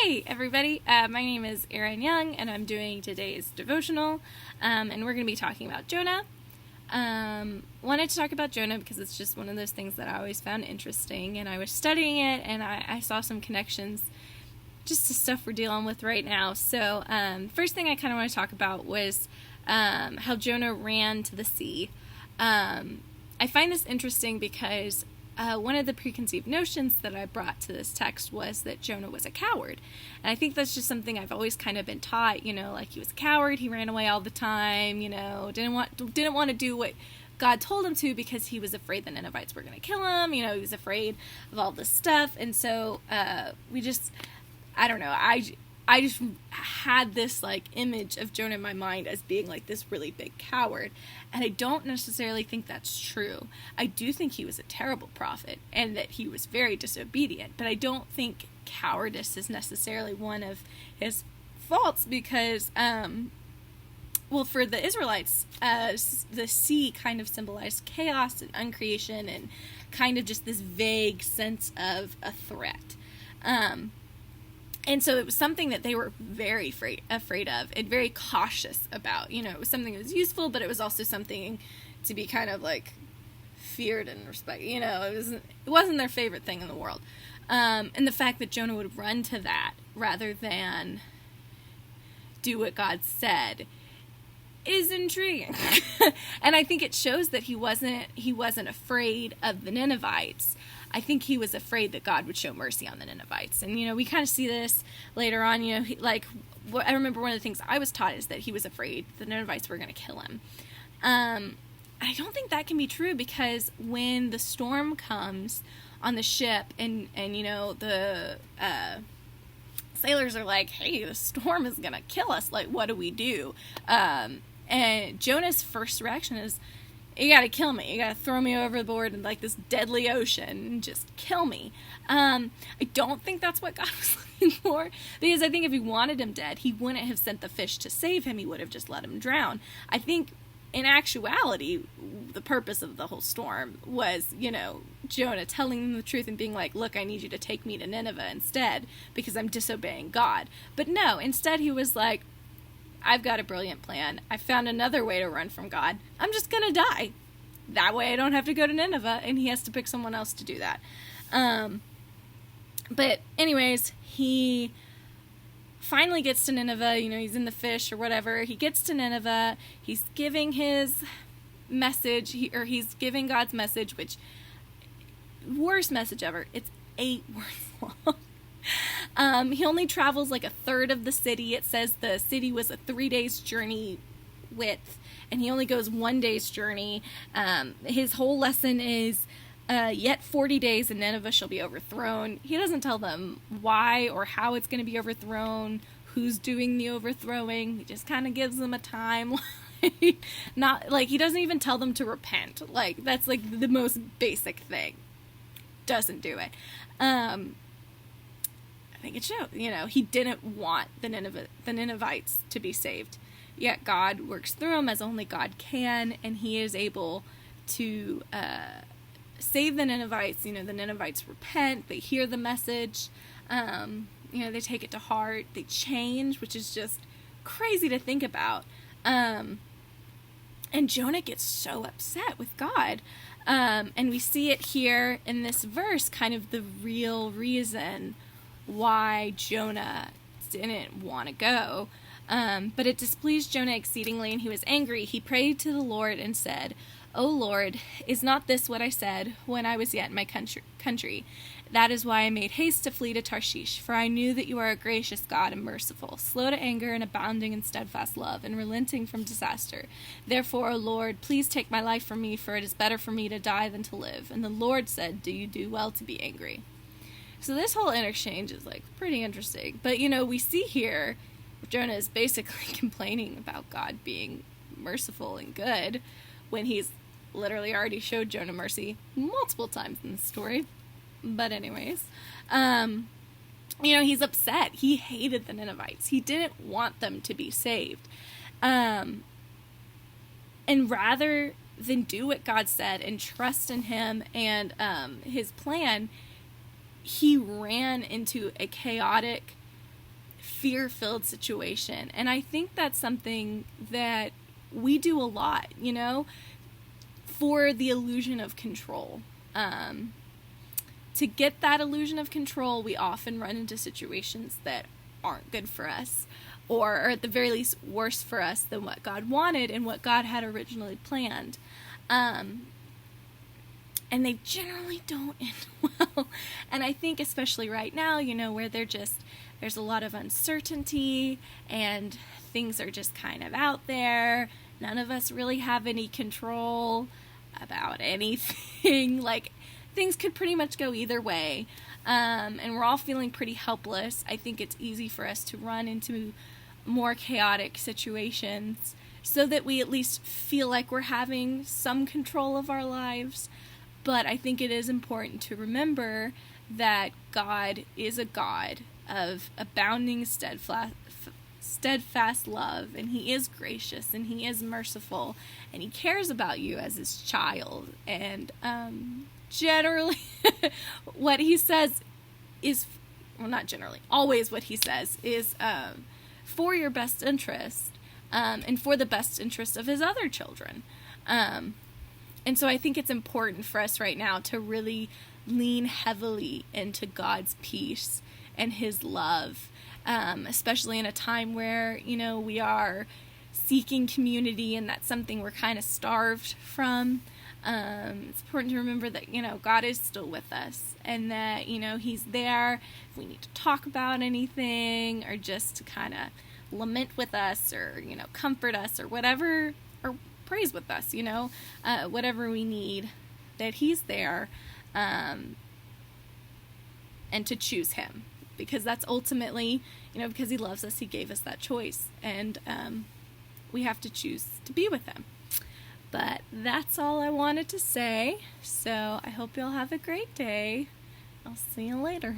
Hey everybody, my name is Erin Young and I'm doing today's devotional, and we're going to be talking about Jonah. Wanted to talk about Jonah because it's just one of those things that I always found interesting, and I was studying it and I saw some connections just to stuff we're dealing with right now. So first thing I kind of want to talk about was how Jonah ran to the sea. I find this interesting because one of the preconceived notions that I brought to this text was that Jonah was a coward. And I think that's just something I've always kind of been taught, like he was a coward, he ran away all the time, didn't want to do what God told him to because he was afraid the Ninevites were going to kill him, he was afraid of all this stuff. And so I don't know, I just had this image of Jonah in my mind as being this really big coward, and I don't necessarily think that's true. I do think he was a terrible prophet and that he was very disobedient, but I don't think cowardice is necessarily one of his faults because, for the Israelites, the sea kind of symbolized chaos and uncreation and kind of just this vague sense of a threat. And so it was something that they were very afraid of and very cautious about. It was something that was useful, but it was also something to be kind of feared and respected. It wasn't their favorite thing in the world. And the fact that Jonah would run to that rather than do what God said is intriguing. And I think it shows that he wasn't afraid of the Ninevites. I think he was afraid that God would show mercy on the Ninevites. And, we kind of see this later on, I remember one of the things I was taught is that he was afraid the Ninevites were going to kill him. I don't think that can be true because when the storm comes on the ship and the sailors are like, hey, the storm is going to kill us. What do we do? And Jonah's first reaction is, you gotta kill me. You gotta throw me overboard in this deadly ocean and just kill me. I don't think that's what God was looking for, because I think if he wanted him dead, he wouldn't have sent the fish to save him. He would have just let him drown. I think in actuality, the purpose of the whole storm was, Jonah telling them the truth and being like, look, I need you to take me to Nineveh instead because I'm disobeying God. But no, instead he was like, I've got a brilliant plan. I found another way to run from God. I'm just going to die. That way I don't have to go to Nineveh, and he has to pick someone else to do that. But anyways, he finally gets to Nineveh. He's in the fish or whatever. He gets to Nineveh. He's giving his message, he's giving God's message, which, worst message ever. It's 8 words long. He only travels a third of the city. It says the city was a 3 days journey width, and he only goes 1 day's journey. His whole lesson is, yet 40 days and Nineveh shall be overthrown. He doesn't tell them why or how it's going to be overthrown, who's doing the overthrowing. He just kind of gives them a timeline. Not he doesn't even tell them to repent. That's the most basic thing. Doesn't do it. I think it shows, he didn't want the Ninevites to be saved. Yet God works through them as only God can, and he is able to save the Ninevites. The Ninevites repent, they hear the message, they take it to heart, they change, which is just crazy to think about. And Jonah gets so upset with God. And we see it here in this verse, kind of the real reason why Jonah didn't want to go. But it displeased Jonah exceedingly, and he was angry. He prayed to the Lord and said, O Lord, is not this what I said when I was yet in my country? That is why I made haste to flee to Tarshish, for I knew that you are a gracious God and merciful, slow to anger and abounding in steadfast love, and relenting from disaster. Therefore, O Lord, please take my life from me, for it is better for me to die than to live. And the Lord said, do you do well to be angry? So this whole interchange is pretty interesting. But we see here Jonah is basically complaining about God being merciful and good when he's literally already showed Jonah mercy multiple times in the story. But anyways, he's upset. He hated the Ninevites. He didn't want them to be saved. And rather than do what God said and trust in him and his plan, he ran into a chaotic fear-filled situation. And I think that's something that we do a lot, you know, for the illusion of control. To get that illusion of control, we often run into situations that aren't good for us, or at the very least worse for us than what God wanted and what God had originally planned. And they generally don't end well. And I think especially right now, you know, where there's a lot of uncertainty and things are just kind of out there. None of us really have any control about anything. Like, things could pretty much go either way. And we're all feeling pretty helpless. I think it's easy for us to run into more chaotic situations so that we at least feel like we're having some control of our lives. But I think it is important to remember that God is a God of abounding steadfast love, and he is gracious, and he is merciful, and he cares about you as his child. And generally what he says is, well, not generally, always what he says is for your best interest, and for the best interest of his other children. And so I think it's important for us right now to really lean heavily into God's peace and his love, especially in a time where, you know, we are seeking community, and that's something we're kind of starved from. It's important to remember that, you know, God is still with us, and that, you know, he's there if we need to talk about anything, or just to kind of lament with us, or, you know, comfort us, or whatever, or praise with us, you know, whatever we need, that he's there, and to choose him, because that's ultimately, you know, because he loves us, he gave us that choice, and we have to choose to be with him. But that's all I wanted to say, so I hope you'll have a great day. I'll see you later.